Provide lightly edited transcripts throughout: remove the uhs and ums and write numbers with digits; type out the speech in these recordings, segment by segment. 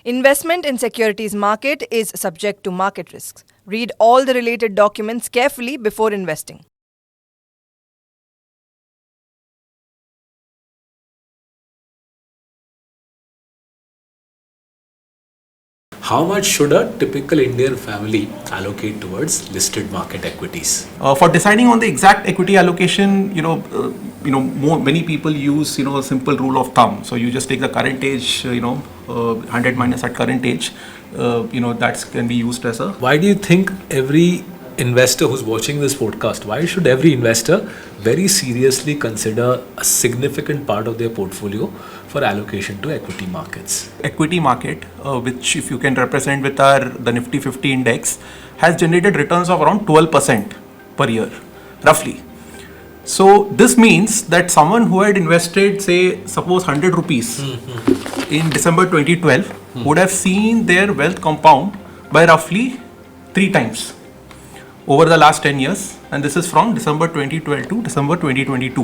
Investment in securities market is subject to market risks. Read all the related documents carefully before investing. How much should a typical Indian family allocate towards listed market equities? For deciding on the exact equity allocation, many people use a simple rule of thumb. So you just take the current age, 100 minus at current age. That can be used as a. Why do you think every investor who's watching this podcast, why should every investor very seriously consider a significant part of their portfolio for allocation to equity markets? Equity market, which if you can represent with the Nifty 50 index, has generated returns of around 12% per year, roughly. So this means that someone who had invested, say, suppose 100 rupees in December 2012 would have seen their wealth compound by roughly 3 times over the last 10 years, and this is from December 2012 to December 2022.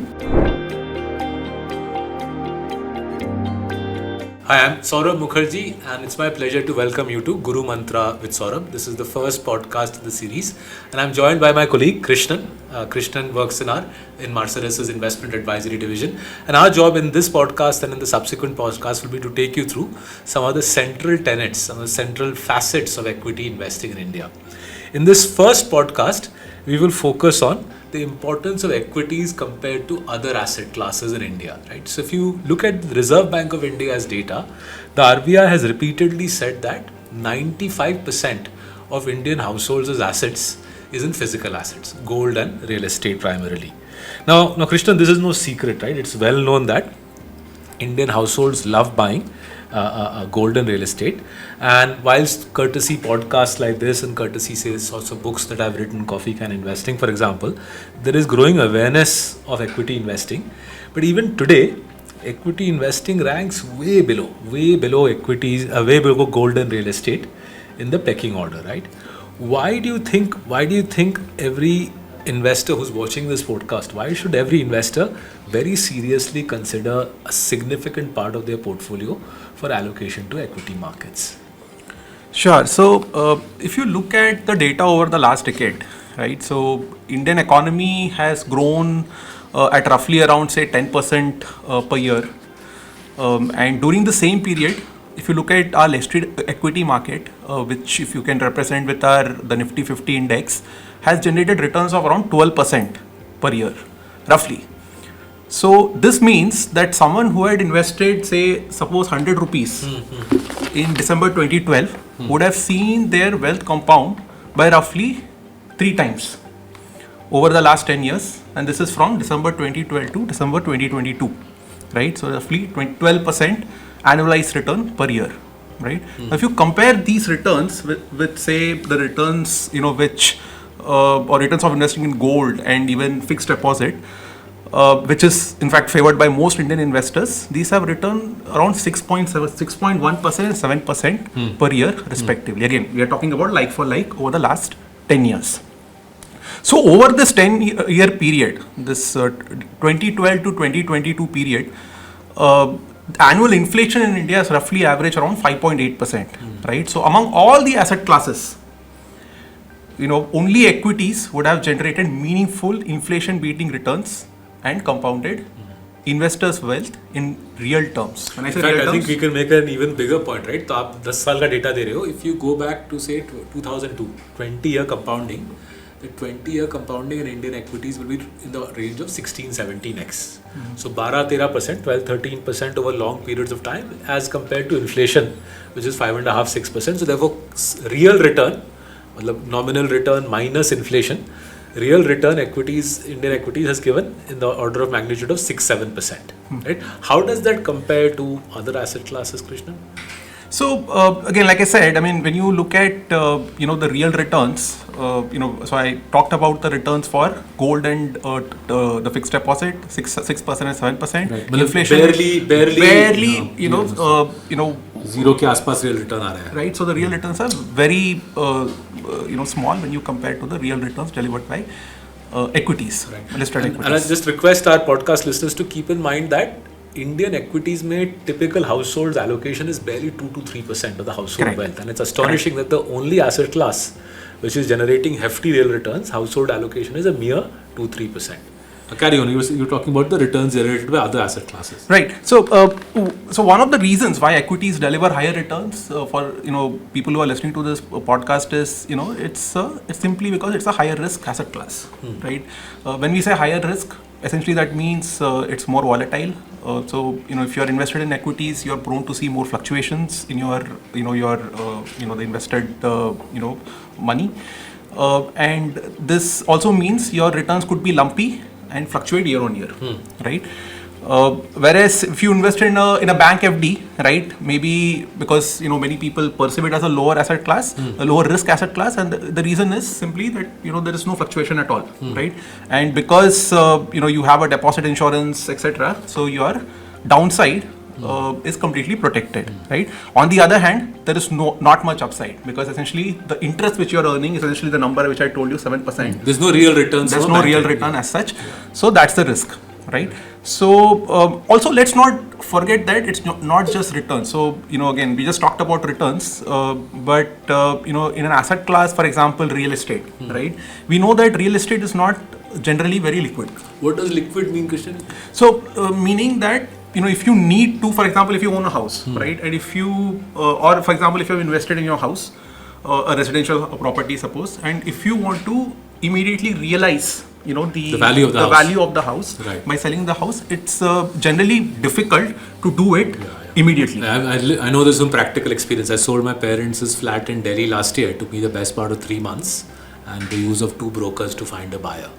Hi, I'm Saurabh Mukherjee, and it's my pleasure to welcome you to Guru Mantra with Saurabh. This is the first podcast in the series, and I'm joined by my colleague Krishnan. Krishnan works in Mercedes's investment advisory division, and our job in this podcast and in the subsequent podcast will be to take you through some of the central tenets, some of the central facets of equity investing in India. In this first podcast, we will focus on the importance of equities compared to other asset classes in India, right? So if you look at the Reserve Bank of India's data, the RBI has repeatedly said that 95% of Indian households' assets is in physical assets, gold and real estate primarily. Now, Krishnan, this is no secret, right? It's well known that Indian households love buying gold and real estate, and whilst courtesy podcasts like this and courtesy sorts of books that I've written, Coffee Can Investing for example, there is growing awareness of equity investing, but even today equity investing ranks way below equities, way below gold and real estate in the pecking order, right? Why do you think every investor who's watching this podcast, why should every investor very seriously consider a significant part of their portfolio for allocation to equity markets? Sure. So if you look at the data over the last decade, right? So Indian economy has grown at roughly around say 10% per year, and during the same period, if you look at our listed equity market, which if you can represent with the Nifty 50 index, has generated returns of around 12% per year, roughly. So this means that someone who had invested, say, suppose 100 rupees in December 2012 would have seen their wealth compound by roughly 3 times over the last 10 years, and this is from December 2012 to December 2022, right? So roughly 12% annualized return per year, right? Now, if you compare these returns with say the returns, which or returns of investing in gold and even fixed deposit, which is in fact favored by most Indian investors, these have returned around 6.1% and 7% per year respectively. Again, we are talking about like for like over the last 10 years. So over this 10-year period, this 2012 to 2022 period, annual inflation in India is roughly average around 5.8%, right? So among all the asset classes, only equities would have generated meaningful inflation-beating returns and compounded investors' wealth in real terms. When I say real terms, I think we can make an even bigger point, right? So, आप 10 साल का data दे रहे हो. If you go back to say 2002, 20-year compounding, the 20-year compounding in Indian equities will be in the range of 16-17x. So 12-13%, 12-13% over long periods of time as compared to inflation, which is 5.5-6%. So therefore, real return, nominal return minus inflation, real return Indian equities has given in the order of magnitude of 6-7%. Right? How does that compare to other asset classes, Krishna? So again, like I said, I mean, when you look at the real returns, so I talked about the returns for gold and the fixed deposit, 6% and 7%. Right. Inflation barely, zero के आसपास real return आ रहा है. Right. So the real returns are very small when you compare to the real returns delivered by equities, listed equities. And I just request our podcast listeners to keep in mind that Indian equities में typical households allocation is barely 2 to 3% of the household Correct. wealth, and it's astonishing that the only asset class which is generating hefty real returns, household allocation is a mere 2-3%. Carry on. You were talking about the returns generated by other asset classes. Right. So, so one of the reasons why equities deliver higher returns for people who are listening to this podcast is it's simply because it's a higher risk asset class, right? When we say higher risk, essentially that means it's more volatile. So if you are invested in equities, you are prone to see more fluctuations in your the invested money, and this also means your returns could be lumpy and fluctuate year on year, right? Whereas if you invest in a bank FD, right, maybe because many people perceive it as a lower asset class, a lower risk asset class, and the reason is simply that there is no fluctuation at all, right? And because you have a deposit insurance, etc., so your downside is completely protected, right? On the other hand, there is not much upside because essentially the interest which you are earning is essentially the number which I told you, 7%. There's no real returns. There's no real return as such. So that's the risk, right? So also let's not forget that it's not just returns. So again, we just talked about returns, but in an asset class, for example, real estate, right? We know that real estate is not generally very liquid. What does liquid mean, Christian? So meaning that if you need to, for example, if you own a house, right, and if you or for example, if you have invested in your house, a residential property, suppose, and if you want to immediately realize the value of the value of the house, right, by selling the house, it's generally difficult to do it immediately. I know this from practical experience. I sold my parents' flat in Delhi last year. It took me the best part of 3 months and the use of 2 brokers to find a buyer.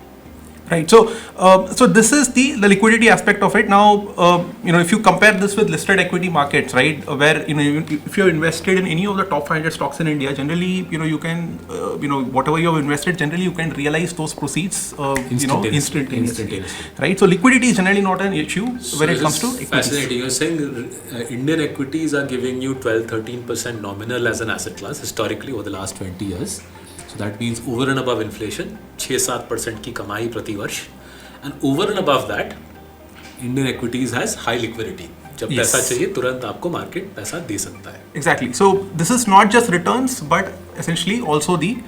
Right. So, so this is the liquidity aspect of it. Now, if you compare this with listed equity markets, right, where if you're invested in any of the top 500 stocks in India, generally, you can, whatever you have invested, generally you can realize those proceeds, instantaneously. Right. So, liquidity is generally not an issue when it comes to equities. Fascinating. You're saying Indian equities are giving you 12-13% nominal as an asset class historically over the last 20 years. So that means over and above inflation, 6-7% की कमाई प्रति वर्ष, and over and above that, Indian equities has high liquidity. जब पैसा चाहिए तुरंत आपको market पैसा दे सकता है. Exactly. So this is not just returns, but essentially also the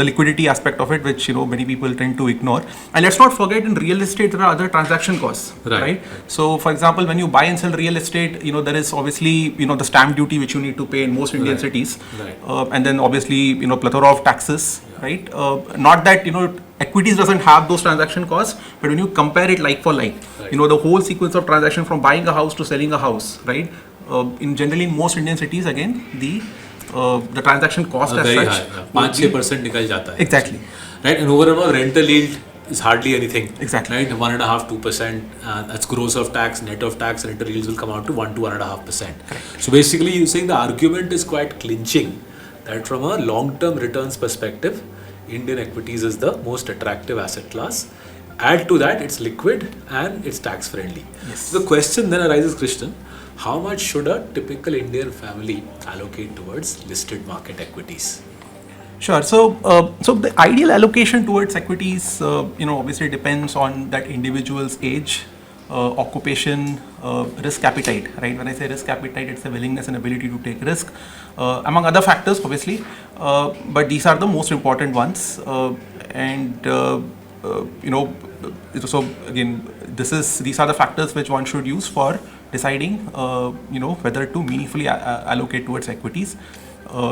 liquidity aspect of it, which many people tend to ignore. And let's not forget, in real estate there are other transaction costs, right? So for example, when you buy and sell real estate, there is obviously the stamp duty which you need to pay in most Indian cities, and then obviously plethora of taxes, right? Not that equities doesn't have those transaction costs, but when you compare it like for like, the whole sequence of transaction from buying a house to selling a house, right? Generally in most Indian cities, again the transaction cost as very such, high, 5-6% निकल जाता है. Exactly. Right, and overall rental yield is hardly anything. Exactly. Right, 1.5-2%. That's gross of tax, net of tax. Rental yields will come out to 1-1.5%. So basically, you're saying the argument is quite clinching that from a long-term returns perspective, Indian equities is the most attractive asset class. Add to that, it's liquid and it's tax friendly. Yes. So the question then arises, Christian, how much should a typical Indian family allocate towards listed market equities? Sure. So, so the ideal allocation towards equities, obviously depends on that individual's age, occupation, risk appetite, right? When I say risk appetite, it's a willingness and ability to take risk, among other factors, obviously. But these are the most important ones. So again, these are the factors which one should use for deciding, whether to meaningfully allocate towards equities.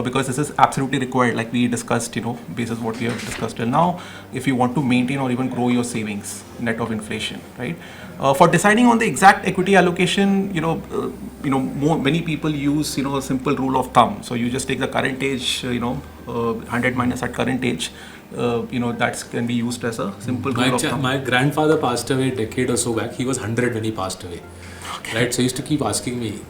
Because this is absolutely required, like we discussed, basis what we have discussed till now, if you want to maintain or even grow your savings net of inflation, right? For deciding on the exact equity allocation, many people use, a simple rule of thumb. So you just take the current age, 100 minus at current age, that can be used as a simple rule of thumb. My grandfather passed away a decade or so back. He was 100 when he passed away. Okay. Right? So he used to keep asking me,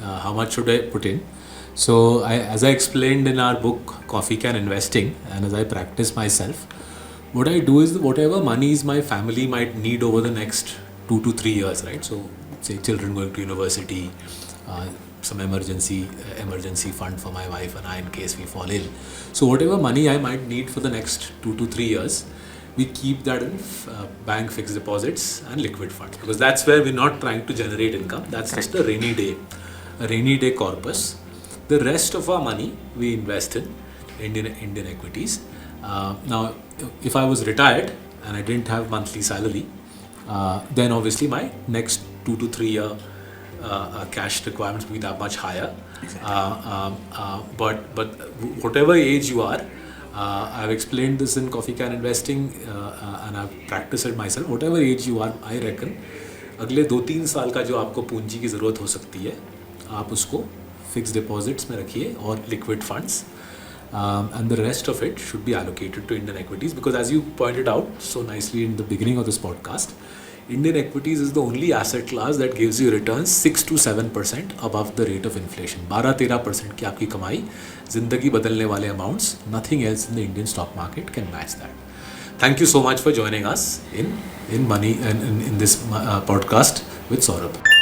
how much should I put in? So as I explained in our book, Coffee Can Investing, and as I practice myself, what I do is whatever monies my family might need over the next 2 to 3 years, right? So say children going to university, some emergency fund for my wife and I in case we fall ill. So whatever money I might need for the next 2 to 3 years, we keep that in bank fixed deposits and liquid funds, because that's where we're not trying to generate income. That's just a rainy day corpus. The rest of our money we invest in Indian equities. Now, if I was retired and I didn't have monthly salary, then obviously my next 2 to 3 year cash requirements will be that much higher. But whatever age you are, I've explained this in Coffee Can Investing and I've practiced it myself. Whatever age you are, I reckon अगले 2-3 साल का जो आपको पूंजी की ज़रूरत हो सकती है, आप उसको फिक्स डिपॉजिट्स में रखिए और liquid funds, and the rest of it should be allocated to Indian equities, because as you pointed out so nicely in the beginning of this podcast, Indian equities is the only asset class that gives you returns 6 to 7% above the rate of inflation. 12-13% की आपकी कमाई, ज़िंदगी बदलने वाले amounts, nothing else in the Indian stock market can match that. Thank you so much for joining us in this podcast with Saurabh.